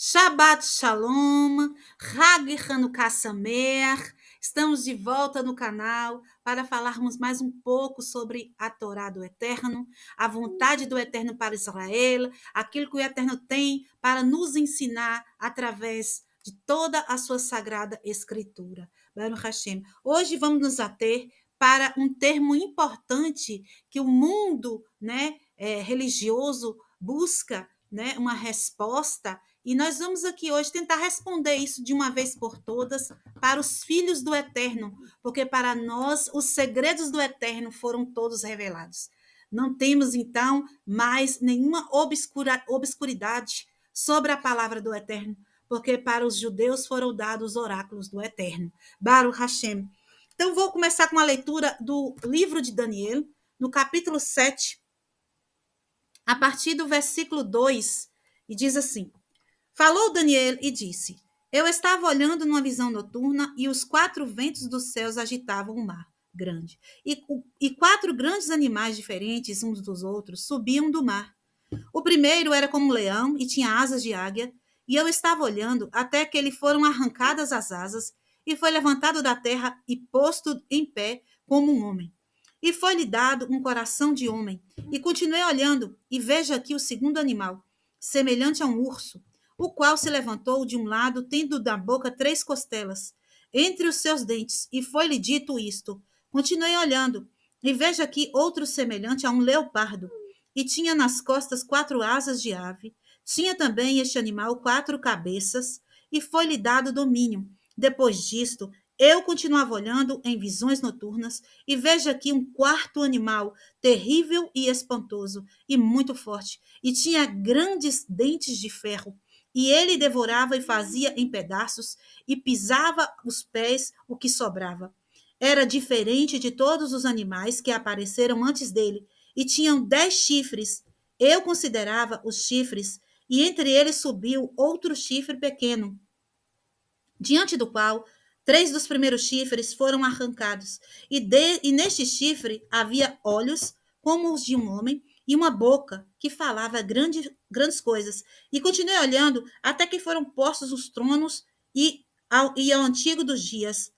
Shabbat Shalom, Hag Hanukkah Sameach. Estamos de volta no canal para falarmos mais um pouco sobre a Torá do Eterno, a vontade do Eterno para Israel, aquilo que o Eterno tem para nos ensinar através de toda a sua sagrada escritura. Baruch Hashem. Hoje vamos nos ater para um termo importante que o mundo religioso busca, uma resposta. E nós vamos aqui hoje tentar responder isso de uma vez por todas para os filhos do Eterno, porque para nós os segredos do Eterno foram todos revelados. Não temos, então, mais nenhuma obscuridade sobre a palavra do Eterno, porque para os judeus foram dados os oráculos do Eterno. Baruch Hashem. Então, vou começar com a leitura do livro de Daniel, no capítulo 7, a partir do versículo 2, e diz assim: Falou Daniel e disse: Eu estava olhando numa visão noturna e os 4 ventos dos céus agitavam o mar grande. E 4 grandes animais diferentes uns dos outros subiam do mar. O primeiro era como um leão e tinha asas de águia. E eu estava olhando até que lhe foram arrancadas as asas e foi levantado da terra e posto em pé como um homem. E foi-lhe dado um coração de homem. E continuei olhando e vejo aqui o segundo animal, semelhante a um urso, o qual se levantou de um lado, tendo da boca 3 costelas entre os seus dentes, e foi-lhe dito isto. Continuei olhando, e vejo aqui outro semelhante a um leopardo, e tinha nas costas 4 asas de ave. Tinha também este animal 4 cabeças, e foi-lhe dado domínio. Depois disto, eu continuava olhando em visões noturnas, e vejo aqui um 4º animal, terrível e espantoso, e muito forte, e tinha grandes dentes de ferro. E ele devorava e fazia em pedaços, e pisava os pés o que sobrava. Era diferente de todos os animais que apareceram antes dele, e tinham 10 chifres. Eu considerava os chifres, e entre eles subiu outro chifre pequeno, diante do qual 3 dos primeiros chifres foram arrancados. E neste chifre havia olhos como os de um homem, e uma boca que falava grandes coisas. E continuei olhando até que foram postos os tronos e ao antigo dos dias,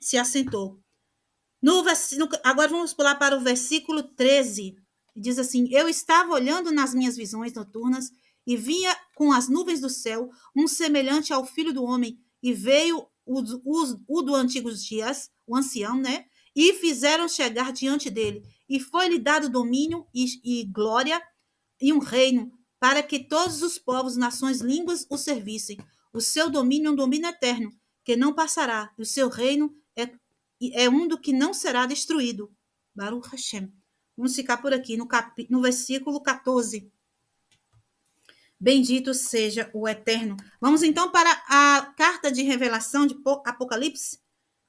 se assentou. Agora vamos pular para o versículo 13. Diz assim: Eu estava olhando nas minhas visões noturnas e via com as nuvens do céu um semelhante ao filho do homem, e veio o do antigos dias, o ancião, e fizeram chegar diante dele. E foi-lhe dado domínio e glória e um reino, para que todos os povos, nações, línguas o servissem. O seu domínio é um domínio eterno, que não passará, e o seu reino é um do que não será destruído. Baruch Hashem. Vamos ficar por aqui no versículo 14. Bendito seja o Eterno. Vamos então para a carta de revelação de Apocalipse,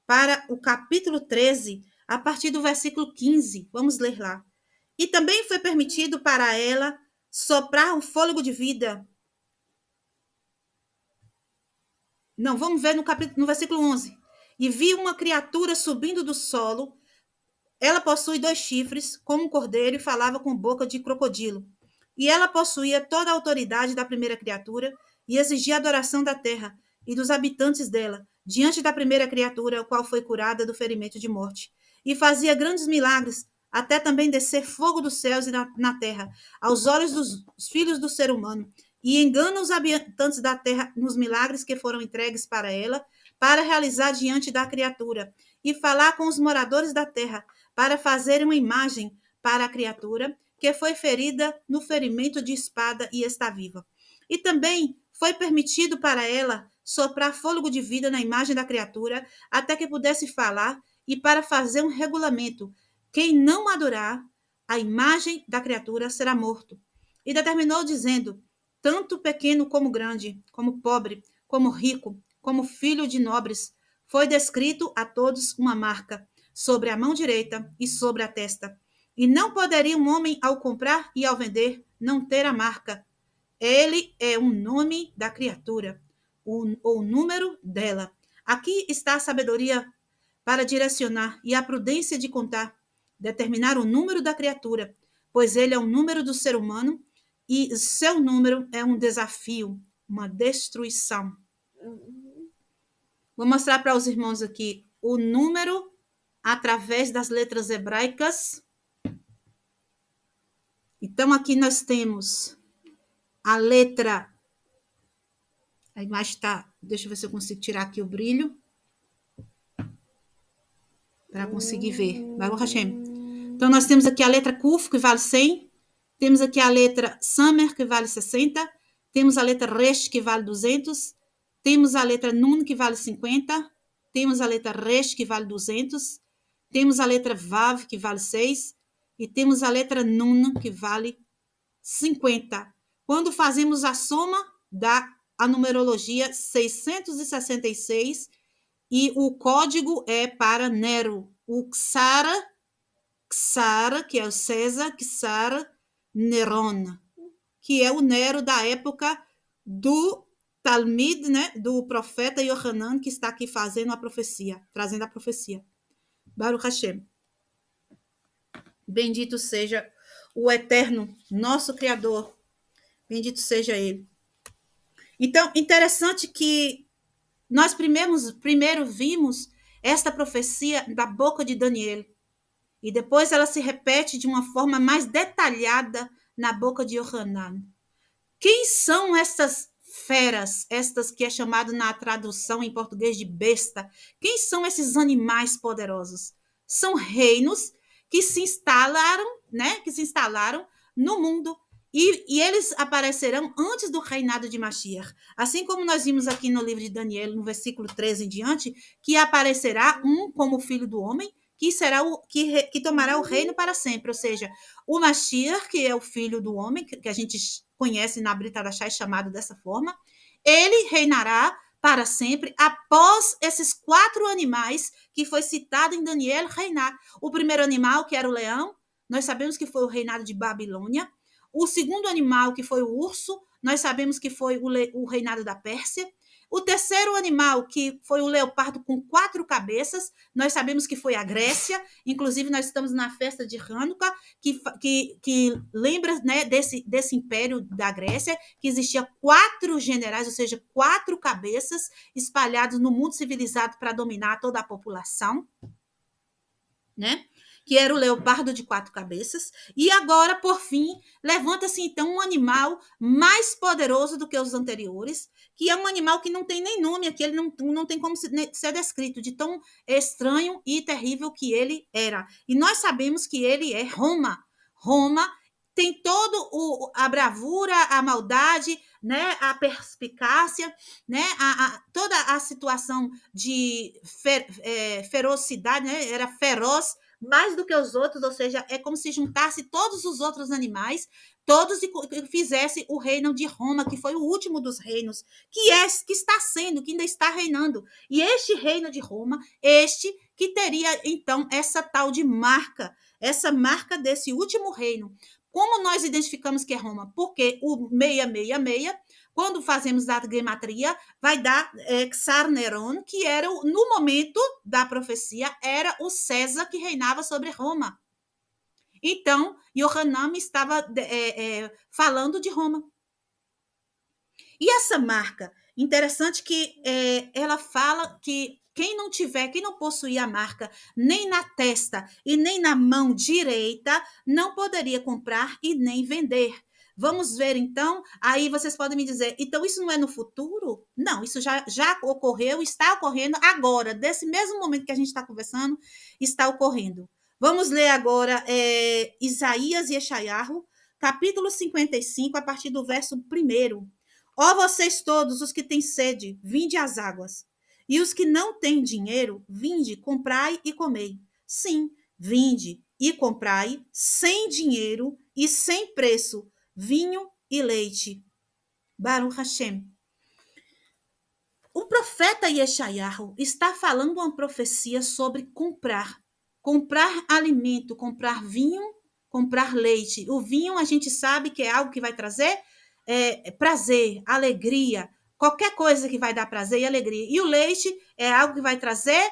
para o capítulo 13, a partir do versículo 15. Vamos ler lá. E também foi permitido para ela soprar um fôlego de vida. Não, vamos ver no versículo 11. E vi uma criatura subindo do solo. Ela possui 2 chifres, como um cordeiro, e falava com boca de crocodilo. E ela possuía toda a autoridade da primeira criatura e exigia a adoração da terra e dos habitantes dela, diante da primeira criatura, a qual foi curada do ferimento de morte. E fazia grandes milagres, até também descer fogo dos céus e na terra, aos olhos dos filhos do ser humano, e engana os habitantes da terra nos milagres que foram entregues para ela, para realizar diante da criatura, e falar com os moradores da terra, para fazer uma imagem para a criatura, que foi ferida no ferimento de espada e está viva. E também foi permitido para ela soprar fôlego de vida na imagem da criatura, até que pudesse falar, e para fazer um regulamento. Quem não adorar a imagem da criatura será morto. E determinou dizendo: tanto pequeno como grande, como pobre, como rico, como filho de nobres, foi descrito a todos uma marca sobre a mão direita e sobre a testa. E não poderia um homem, ao comprar e ao vender, não ter a marca. Ele é um nome da criatura, o número dela. Aqui está a sabedoria para direcionar e a prudência de contar, determinar o número da criatura, pois ele é o número do ser humano e seu número é um desafio, uma destruição. Vou mostrar para os irmãos aqui o número através das letras hebraicas. Então, aqui nós temos a letra... A imagem está... Deixa eu ver se eu consigo tirar aqui o brilho. Para conseguir ver. Baruch Hashem. Então, nós temos aqui a letra Kuf, que vale 100. Temos aqui a letra Samer, que vale 60. Temos a letra Resh, que vale 200. Temos a letra Nun, que vale 50. Temos a letra Resh, que vale 200. Temos a letra Vav, que vale 6. E temos a letra Nun, que vale 50. Quando fazemos a soma, dá a numerologia 666. E o código é para Nero. O Ksara, que é o César, Ksar Neron, que é o Nero da época do Talmid, né, do profeta Yohanan, que está aqui fazendo a profecia, trazendo a profecia. Baruch Hashem. Bendito seja o Eterno, nosso Criador. Bendito seja Ele. Então, interessante que nós primeiro vimos esta profecia da boca de Daniel. E depois ela se repete de uma forma mais detalhada na boca de Yohanan. Quem são essas feras, estas que é chamado na tradução em português de besta? Quem são esses animais poderosos? São reinos que se instalaram, né? Que se instalaram no mundo. E eles aparecerão antes do reinado de Mashiach. Assim como nós vimos aqui no livro de Daniel, no versículo 13 em diante, que aparecerá um como filho do homem, que será que tomará o reino para sempre. Ou seja, o Mashiach, que é o filho do homem, que a gente conhece na Brit Hadashah, chamado dessa forma, ele reinará para sempre após esses 4 animais que foi citado em Daniel reinar. O primeiro animal, que era o leão, nós sabemos que foi o reinado de Babilônia. O segundo animal, que foi o urso, nós sabemos que foi o reinado da Pérsia. O terceiro animal, que foi o leopardo com 4 cabeças, nós sabemos que foi a Grécia. Inclusive, nós estamos na festa de Hanukkah, que lembra, né, desse império da Grécia, que existia 4 generais, ou seja, 4 cabeças espalhados no mundo civilizado para dominar toda a população, né? Que era o leopardo de 4 cabeças, e agora, por fim, levanta-se então um animal mais poderoso do que os anteriores, que é um animal que não tem nem nome aqui, ele não tem como ser descrito, de tão estranho e terrível que ele era. E nós sabemos que ele é Roma. Roma tem todo a bravura, a maldade, né, a perspicácia, né, toda a situação de ferocidade, né, era feroz, mais do que os outros, ou seja, é como se juntasse todos os outros animais, todos e fizesse o reino de Roma, que foi o último dos reinos, que está sendo, que ainda está reinando. E este reino de Roma, que teria, então, essa tal de marca, essa marca desse último reino. Como nós identificamos que é Roma? Porque o 666, quando fazemos a gematria, vai dar Ksar Neron, que era, no momento da profecia, era o César que reinava sobre Roma. Então, Yohanan estava falando de Roma. E essa marca, interessante que ela fala que quem não possuir a marca nem na testa e nem na mão direita, não poderia comprar e nem vender. Vamos ver, então, aí vocês podem me dizer, então isso não é no futuro? Não, isso já ocorreu, está ocorrendo agora, desse mesmo momento que a gente está conversando, está ocorrendo. Vamos ler agora Isaías e Yeshayahu, capítulo 55, a partir do verso 1. Ó vocês todos os que têm sede, vinde às águas. E os que não têm dinheiro, vinde, comprai e comei. Sim, vinde e comprai, sem dinheiro e sem preço, vinho e leite. Baruch Hashem. O profeta Yeshayahu está falando uma profecia sobre comprar. Comprar alimento, comprar vinho, comprar leite. O vinho a gente sabe que é algo que vai trazer prazer, alegria, qualquer coisa que vai dar prazer e alegria. E o leite é algo que vai trazer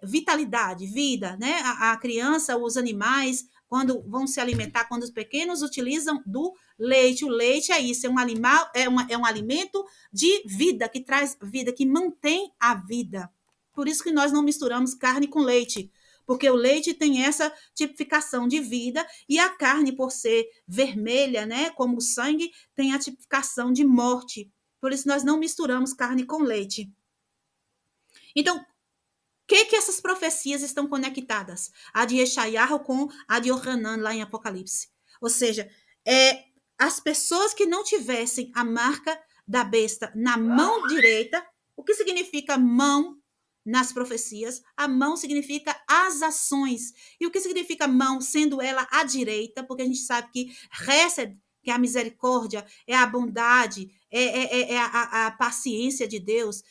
vitalidade, vida, né? A criança, os animais, quando vão se alimentar, quando os pequenos utilizam do leite. O leite é isso, é um animal, é um alimento de vida, que traz vida, que mantém a vida. Por isso que nós não misturamos carne com leite, porque o leite tem essa tipificação de vida e a carne, por ser vermelha, né, como o sangue, tem a tipificação de morte. Por isso nós não misturamos carne com leite. Então, o que essas profecias estão conectadas? A de Yeshayahu com a de Yohanan, lá em Apocalipse. Ou seja, as pessoas que não tivessem a marca da besta na mão direita, o que significa mão nas profecias? A mão significa as ações. E o que significa mão, sendo ela à direita? Porque a gente sabe que Hesed, que é a misericórdia, é a bondade, é a paciência de Deus,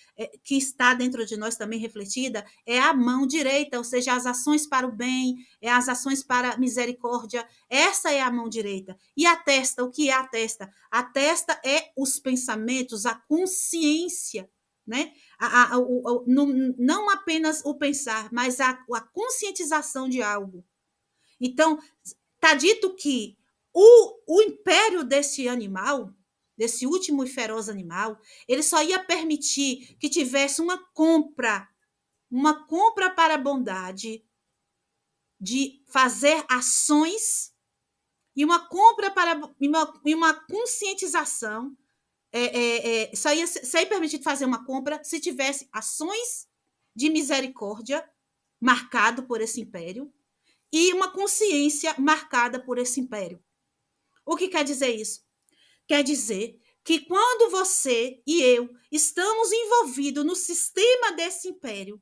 que está dentro de nós também refletida, é a mão direita, ou seja, as ações para o bem, as ações para a misericórdia. Essa é a mão direita. E a testa, o que é a testa? A testa é os pensamentos, a consciência, né? Não apenas o pensar, mas a conscientização de algo. Então, está dito que o império desse animal, desse último e feroz animal, ele só ia permitir que tivesse uma compra para a bondade, de fazer ações, e uma compra para uma conscientização. Só ia permitido fazer uma compra se tivesse ações de misericórdia marcado por esse império e uma consciência marcada por esse império. O que quer dizer isso? Quer dizer que quando você e eu estamos envolvidos no sistema desse império,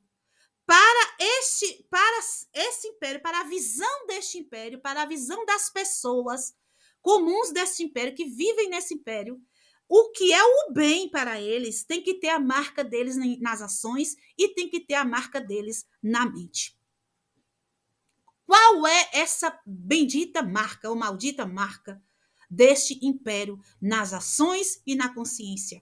para esse império, para a visão deste império, para a visão das pessoas comuns desse império, que vivem nesse império, o que é o bem para eles tem que ter a marca deles nas ações e tem que ter a marca deles na mente. Qual é essa bendita marca ou maldita marca deste império nas ações e na consciência?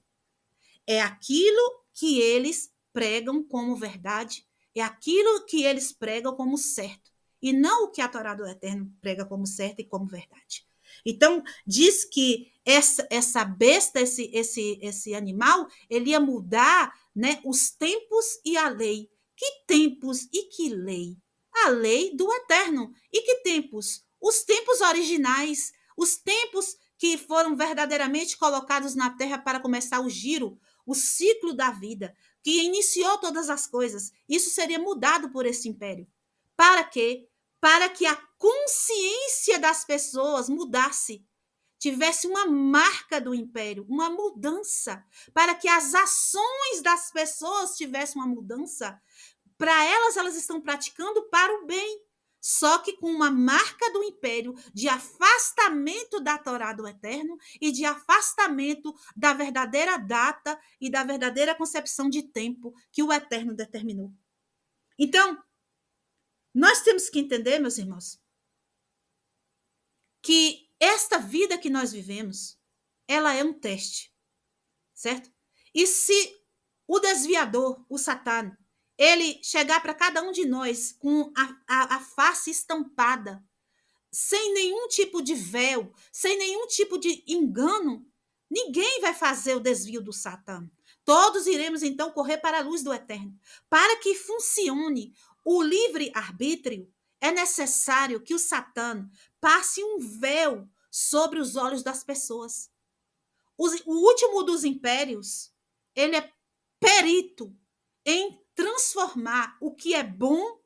É aquilo que eles pregam como verdade, é aquilo que eles pregam como certo, e não o que a Torá do Eterno prega como certo e como verdade. Então, diz que essa besta, esse animal, ele ia mudar, né, os tempos e a lei. Que tempos e que lei? A lei do Eterno. E que tempos? Os tempos originais, os tempos que foram verdadeiramente colocados na terra para começar o giro, o ciclo da vida, que iniciou todas as coisas. Isso seria mudado por esse império. Para quê? Para que a consciência das pessoas mudasse, tivesse uma marca do império, uma mudança, para que as ações das pessoas tivessem uma mudança. Para elas estão praticando para o bem, só que com uma marca do império de afastamento da Torá do Eterno e de afastamento da verdadeira data e da verdadeira concepção de tempo que o Eterno determinou. Então, nós temos que entender, meus irmãos, que esta vida que nós vivemos, ela é um teste, certo? E se o desviador, o Satã, ele chegar para cada um de nós com a face estampada, sem nenhum tipo de véu, sem nenhum tipo de engano, ninguém vai fazer o desvio do Satã. Todos iremos, então, correr para a luz do Eterno. Para que funcione o livre-arbítrio, é necessário que o Satã passe um véu sobre os olhos das pessoas. O último dos impérios, ele é perito em transformar o que é bom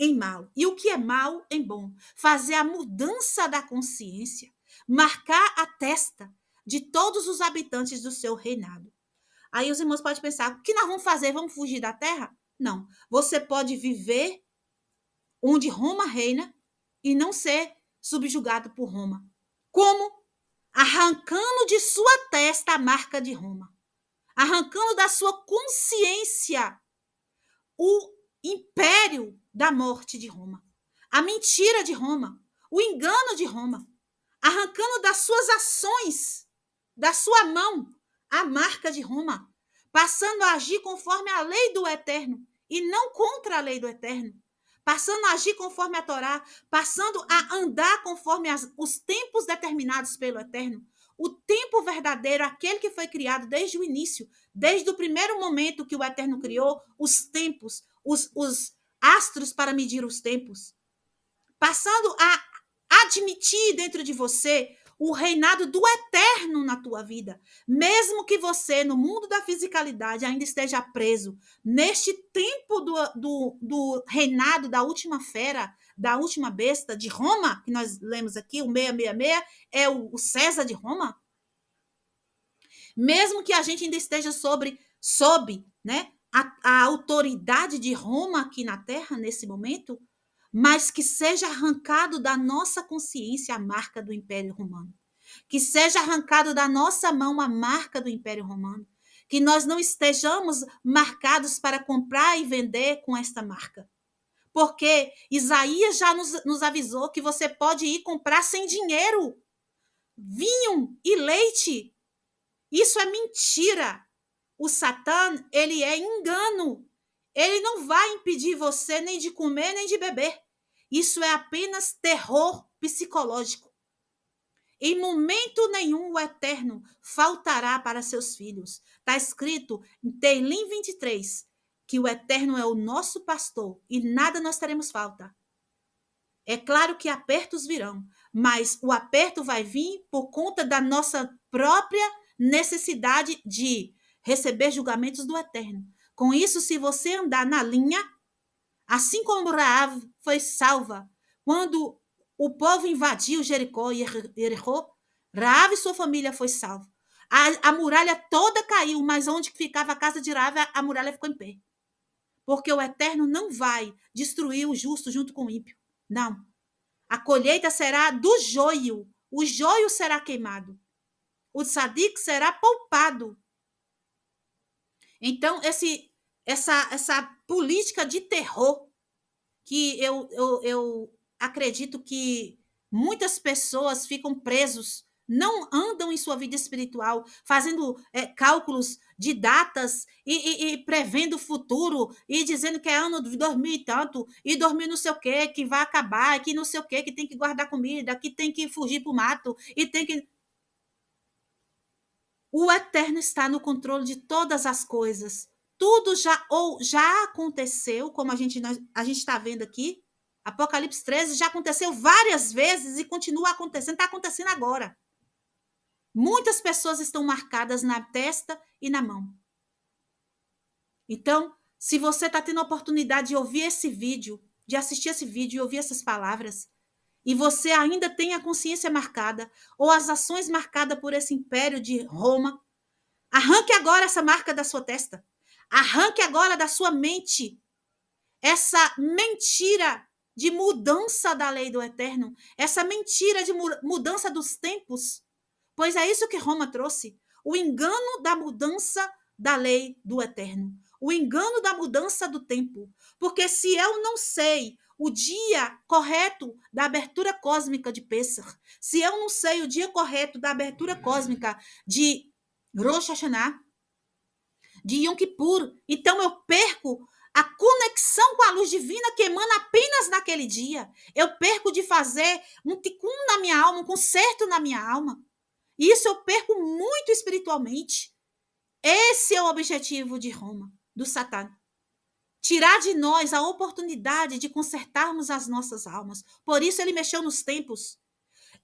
em mal e o que é mal em bom. Fazer a mudança da consciência, marcar a testa de todos os habitantes do seu reinado. Aí os irmãos podem pensar, o que nós vamos fazer? Vamos fugir da terra? Não. Você pode viver onde Roma reina e não ser subjugado por Roma. Como? Arrancando de sua testa a marca de Roma. Arrancando da sua consciência o império da morte de Roma, a mentira de Roma, o engano de Roma, arrancando das suas ações, da sua mão, a marca de Roma, passando a agir conforme a lei do Eterno e não contra a lei do Eterno, passando a agir conforme a Torá, passando a andar conforme os tempos determinados pelo Eterno. O tempo verdadeiro, aquele que foi criado desde o início, desde o primeiro momento que o Eterno criou, os tempos, os astros para medir os tempos. Passando a admitir dentro de você o reinado do Eterno na tua vida. Mesmo que você, no mundo da fisicalidade, ainda esteja preso neste tempo do reinado da última fera, da última besta de Roma, que nós lemos aqui, o 666, é o César de Roma. Mesmo que a gente ainda esteja sob né, a autoridade de Roma aqui na Terra, nesse momento, mas que seja arrancado da nossa consciência a marca do Império Romano. Que seja arrancado da nossa mão a marca do Império Romano. Que nós não estejamos marcados para comprar e vender com esta marca. Porque Isaías já nos avisou que você pode ir comprar sem dinheiro vinho e leite. Isso é mentira. O Satã, ele é engano. Ele não vai impedir você nem de comer, nem de beber. Isso é apenas terror psicológico. Em momento nenhum o Eterno faltará para seus filhos. Está escrito em Teilim 23, que o Eterno é o nosso pastor e nada nós teremos falta. É claro que apertos virão, mas o aperto vai vir por conta da nossa própria necessidade de receber julgamentos do Eterno. Com isso, se você andar na linha, assim como Raav foi salva quando o povo invadiu Jericó e Jericó, Raav e sua família foi salva. A muralha toda caiu, mas onde ficava a casa de Raav, a muralha ficou em pé. Porque o Eterno não vai destruir o justo junto com o ímpio. Não. A colheita será do joio. O joio será queimado. O tzadik será poupado. Então, essa política de terror que eu acredito que muitas pessoas ficam presos, não andam em sua vida espiritual, fazendo cálculos de datas e prevendo o futuro, e dizendo que é ano de 2000 e tanto, e 2000 não sei o quê, que vai acabar, que não sei o quê, que tem que guardar comida, que tem que fugir para o mato, e tem que... O Eterno está no controle de todas as coisas. Tudo já aconteceu, como a gente está vendo aqui. Apocalipse 13 já aconteceu várias vezes e continua acontecendo. Está acontecendo agora. Muitas pessoas estão marcadas na testa e na mão. Então, se você está tendo a oportunidade de ouvir esse vídeo, de assistir esse vídeo e ouvir essas palavras, e você ainda tem a consciência marcada, ou as ações marcadas por esse império de Roma, arranque agora essa marca da sua testa. Arranque agora da sua mente essa mentira de mudança da lei do Eterno, essa mentira de mudança dos tempos, pois é isso que Roma trouxe, o engano da mudança da lei do Eterno, o engano da mudança do tempo, porque se eu não sei o dia correto da abertura cósmica de Pêssar, se eu não sei o dia correto da abertura cósmica de Rosh Hashanah, de Yom Kippur, então eu perco a conexão com a luz divina que emana apenas naquele dia. Eu perco de fazer um tikkun na minha alma, um conserto na minha alma. E isso eu perco muito espiritualmente. Esse é o objetivo de Roma, do Satã. Tirar de nós a oportunidade de consertarmos as nossas almas. Por isso ele mexeu nos tempos.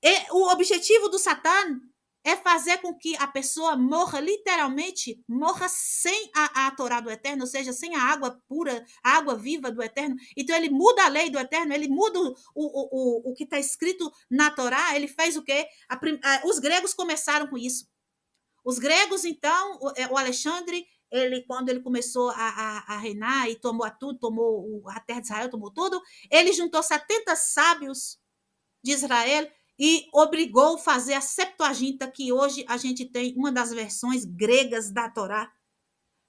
E o objetivo do Satã é fazer com que a pessoa morra, literalmente, morra sem a Torá do Eterno, ou seja, sem a água pura, a água viva do Eterno. Então, ele muda a lei do Eterno, ele muda o que está escrito na Torá, ele fez o quê? Os gregos começaram com isso. Os gregos, então, o Alexandre, quando ele começou a reinar e tomou tudo, tomou a terra de Israel, tomou tudo, ele juntou 70 sábios de Israel e obrigou a fazer a Septuaginta, que hoje a gente tem uma das versões gregas da Torá,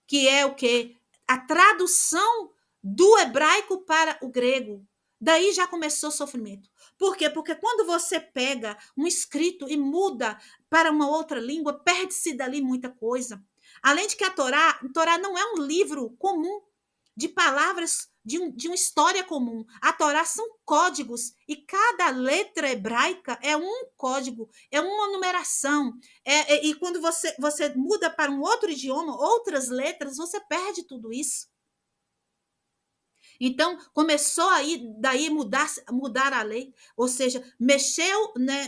que é o quê? A tradução do hebraico para o grego. Daí já começou o sofrimento. Por quê? Porque quando você pega um escrito e muda para uma outra língua, perde-se dali muita coisa. Além de que a Torá não é um livro comum. de palavras de uma história comum. A Torá são códigos, e cada letra hebraica é um código, é uma numeração. E quando você muda para um outro idioma, outras letras, você perde tudo isso. Então, começou aí, daí mudar a lei, ou seja, mexeu, né,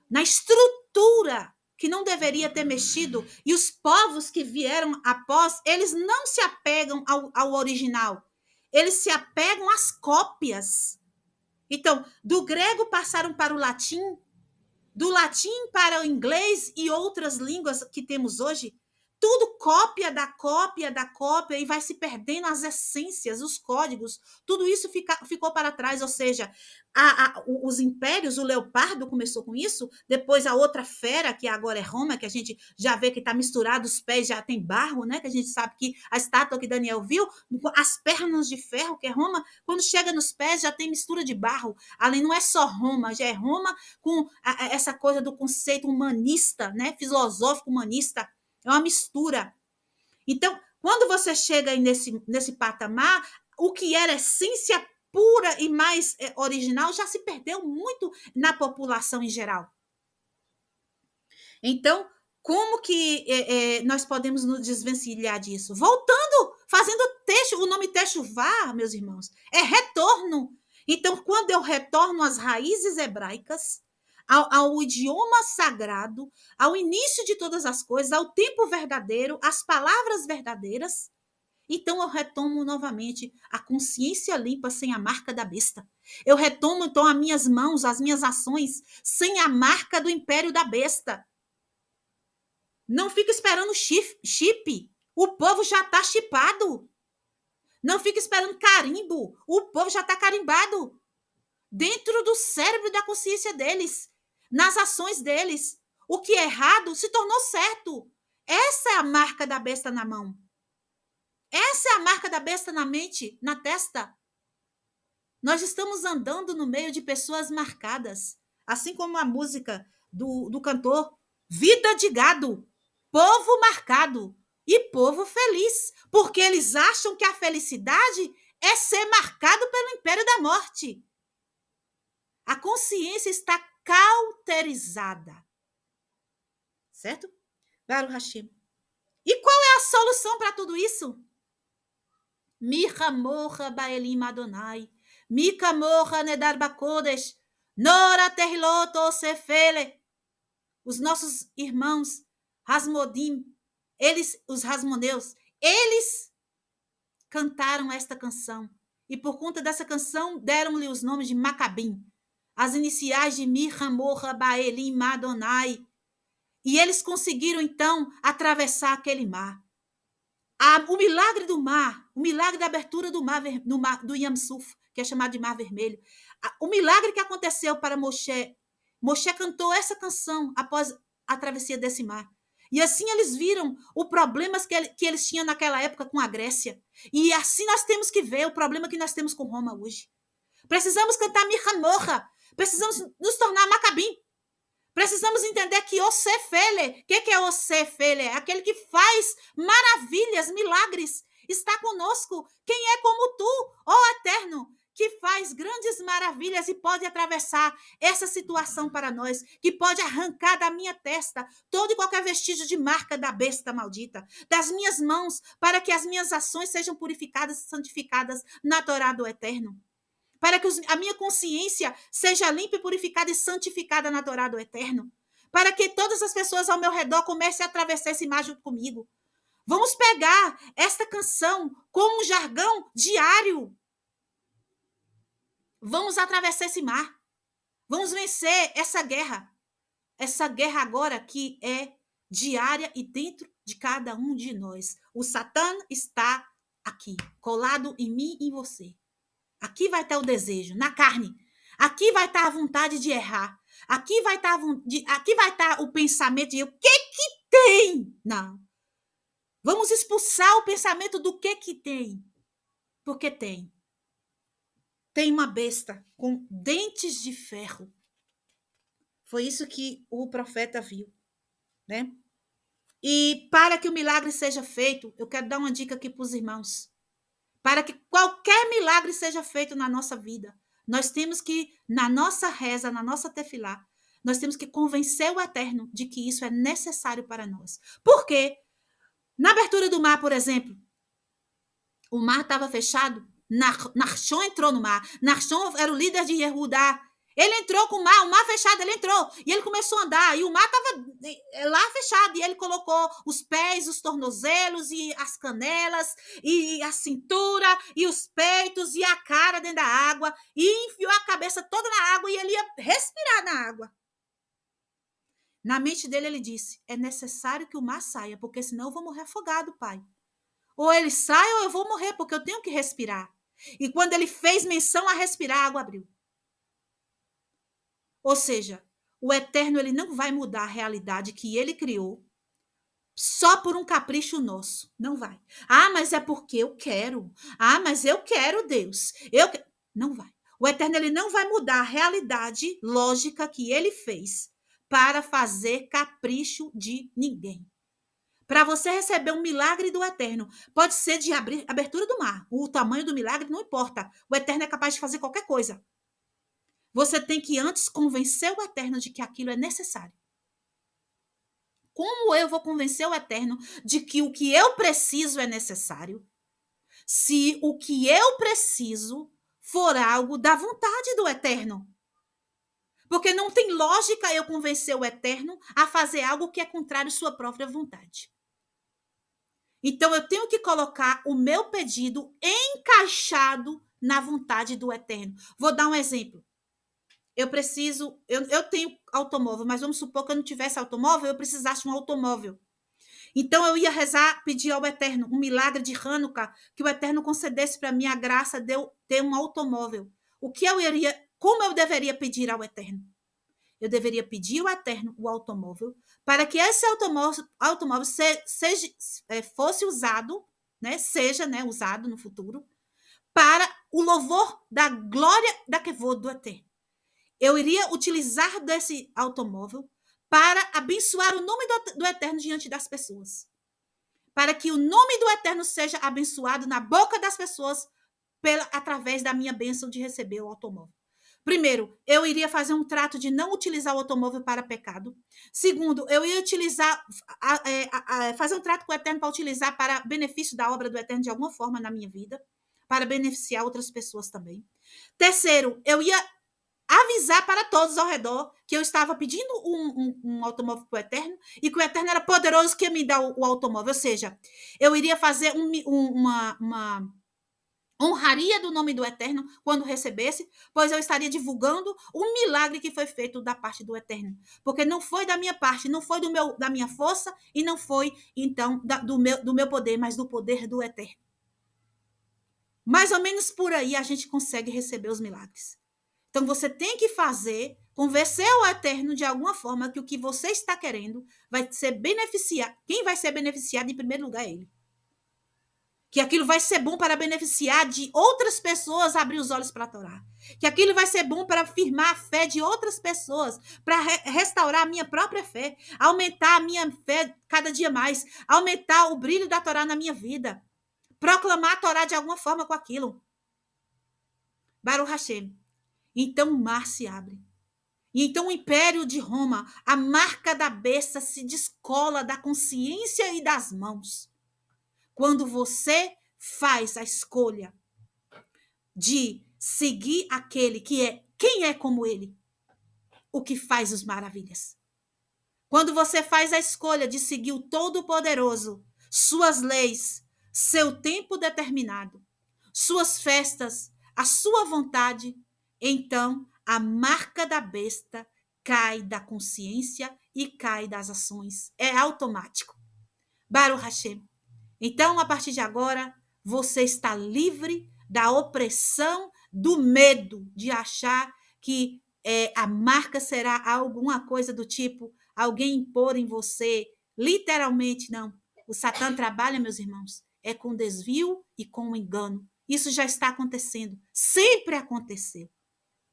na estrutura que não deveria ter mexido, e os povos que vieram após, eles não se apegam ao original, eles se apegam às cópias. Então, do grego passaram para o latim, do latim para o inglês e outras línguas que temos hoje, tudo cópia da cópia da cópia, e vai se perdendo as essências, os códigos, tudo isso ficou para trás, ou seja, os impérios, o Leopardo começou com isso, depois a outra fera, que agora é Roma, que a gente já vê que está misturado, os pés já tem barro, né? Que a gente sabe que a estátua que Daniel viu, as pernas de ferro, que é Roma, quando chega nos pés já tem mistura de barro, além não é só Roma, já é Roma com essa coisa do conceito humanista, né? Filosófico humanista, é uma mistura. Então, quando você chega aí nesse patamar, o que era essência pura e mais original já se perdeu muito na população em geral. Então, como que nós podemos nos desvencilhar disso? Voltando, fazendo o nome Techuvá, meus irmãos, é retorno. Então, quando eu retorno às raízes hebraicas, ao idioma sagrado, ao início de todas as coisas, ao tempo verdadeiro, às palavras verdadeiras, então eu retomo novamente a consciência limpa sem a marca da besta. Eu retomo, então, as minhas mãos, as minhas ações, sem a marca do império da besta. Não fica esperando chip. O povo já está chipado. Não fica esperando carimbo. O povo já está carimbado. Dentro do cérebro e da consciência deles. Nas ações deles. O que é errado se tornou certo. Essa é a marca da besta na mão. Essa é a marca da besta na mente, na testa. Nós estamos andando no meio de pessoas marcadas. Assim como a música do cantor Vida de Gado. Povo marcado e povo feliz, porque eles acham que a felicidade é ser marcado pelo império da morte. A consciência está cauterizada. Certo? Baruch Hashem. E qual é a solução para tudo isso? Micha morra baelim Adonai. Micha morra nedar bakodesh. Nora terriloto sefele. Os nossos irmãos Hasmodim, os Hasmoneus, eles cantaram esta canção. E por conta dessa canção, deram-lhe os nomes de Macabim, as iniciais de Mihamorra Baelim Adonai. E eles conseguiram, então, atravessar aquele mar. O milagre do mar, o milagre da abertura do mar, do Yam Suf, que é chamado de Mar Vermelho. O milagre que aconteceu para Moshe. Moshe cantou essa canção após a travessia desse mar. E assim eles viram os problemas que eles tinham naquela época com a Grécia. E assim nós temos que ver o problema que nós temos com Roma hoje. Precisamos cantar Mihamorra. Precisamos nos tornar Macabim. Precisamos entender que Osefele, o que é Osefele? É aquele que faz maravilhas, milagres. Está conosco. Quem é como tu, ó Eterno, que faz grandes maravilhas e pode atravessar essa situação para nós, que pode arrancar da minha testa todo e qualquer vestígio de marca da besta maldita, das minhas mãos, para que as minhas ações sejam purificadas e santificadas na Torá do Eterno. Para que a minha consciência seja limpa e purificada e santificada na Torá do Eterno. Para que todas as pessoas ao meu redor comecem a atravessar esse mar junto comigo. Vamos pegar esta canção como um jargão diário. Vamos atravessar esse mar. Vamos vencer essa guerra. Essa guerra agora que é diária e dentro de cada um de nós. O Satã está aqui, colado em mim e em você. Aqui vai estar o desejo, na carne. Aqui vai estar a vontade de errar. Aqui vai estar o pensamento de o que tem? Não. Vamos expulsar o pensamento do que tem. Porque tem. Tem uma besta com dentes de ferro. Foi isso que o profeta viu, né? E para que o milagre seja feito, eu quero dar uma dica aqui para os irmãos. para que qualquer milagre seja feito na nossa vida, nós temos que, na nossa reza, na nossa tefilá, nós temos que convencer o Eterno de que isso é necessário para nós. Por quê? Na abertura do mar, por exemplo, o mar estava fechado, Nachshon entrou no mar. Nachshon era o líder de Yehudá. Ele entrou com o mar fechado, ele entrou. E ele começou a andar, e o mar estava lá fechado. E ele colocou os pés, os tornozelos, e as canelas, e a cintura, e os peitos, e a cara dentro da água. E enfiou a cabeça toda na água, e ele ia respirar na água. Na mente dele, ele disse, é necessário que o mar saia, porque senão eu vou morrer afogado, pai. Ou ele sai ou eu vou morrer, porque eu tenho que respirar. E quando ele fez menção a respirar, a água abriu. Ou seja, o Eterno ele não vai mudar a realidade que ele criou só por um capricho nosso. Não vai. Ah, mas é porque eu quero. Ah, mas eu quero Deus. Não vai. O Eterno ele não vai mudar a realidade lógica que ele fez para fazer capricho de ninguém. Para você receber um milagre do Eterno, pode ser de abertura do mar. O tamanho do milagre não importa. O Eterno é capaz de fazer qualquer coisa. Você tem que antes convencer o Eterno de que aquilo é necessário. Como eu vou convencer o Eterno de que o que eu preciso é necessário, se o que eu preciso for algo da vontade do Eterno? Porque não tem lógica eu convencer o Eterno a fazer algo que é contrário à sua própria vontade. Então, eu tenho que colocar o meu pedido encaixado na vontade do Eterno. Vou dar um exemplo. Eu tenho automóvel, mas vamos supor que eu não tivesse automóvel, eu precisasse de um automóvel. Então, eu ia rezar, pedir ao Eterno um milagre de Hanukkah, que o Eterno concedesse para mim a graça de eu ter um automóvel. Como eu deveria pedir ao Eterno? Eu deveria pedir ao Eterno o automóvel, para que esse automóvel fosse usado, né, seja, né, usado no futuro, para o louvor da glória da Kevod do Eterno. Eu iria utilizar desse automóvel para abençoar o nome do Eterno diante das pessoas. Para que o nome do Eterno seja abençoado na boca das pessoas através da minha bênção de receber o automóvel. Primeiro, eu iria fazer um trato de não utilizar o automóvel para pecado. Segundo, eu ia fazer um trato com o Eterno para utilizar para benefício da obra do Eterno de alguma forma na minha vida, para beneficiar outras pessoas também. Terceiro, eu ia avisar para todos ao redor que eu estava pedindo um automóvel para o Eterno e que o Eterno era poderoso que ia me dar o automóvel. Ou seja, eu iria fazer uma honraria do nome do Eterno quando recebesse, pois eu estaria divulgando o milagre que foi feito da parte do Eterno. Porque não foi da minha parte, não foi da minha força e não foi, então, do meu poder, mas do poder do Eterno. Mais ou menos por aí a gente consegue receber os milagres. Então, você tem que convencer o Eterno de alguma forma que o que você está querendo vai ser beneficiado. Quem vai ser beneficiado em primeiro lugar é ele. Que aquilo vai ser bom para beneficiar de outras pessoas abrir os olhos para a Torá. Que aquilo vai ser bom para afirmar a fé de outras pessoas, para restaurar a minha própria fé, aumentar a minha fé cada dia mais, aumentar o brilho da Torá na minha vida, proclamar a Torá de alguma forma com aquilo. Baruch Hashem. Então o mar se abre. E então o Império de Roma, a marca da besta se descola da consciência e das mãos. Quando você faz a escolha de seguir aquele quem é como ele, o que faz as maravilhas. Quando você faz a escolha de seguir o Todo-Poderoso, suas leis, seu tempo determinado, suas festas, a sua vontade, então a marca da besta cai da consciência e cai das ações. É automático. Baruch Hashem. Então, a partir de agora, você está livre da opressão, do medo de achar que a marca será alguma coisa do tipo alguém impor em você. Literalmente, não. O Satã trabalha, meus irmãos, é com desvio e com engano. Isso já está acontecendo. Sempre aconteceu.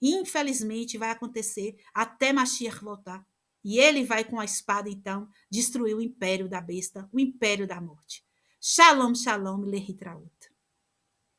Infelizmente, vai acontecer até Mashiach voltar. E ele vai, com a espada, então, destruir o império da besta, o império da morte. Shalom, shalom, lehitraot.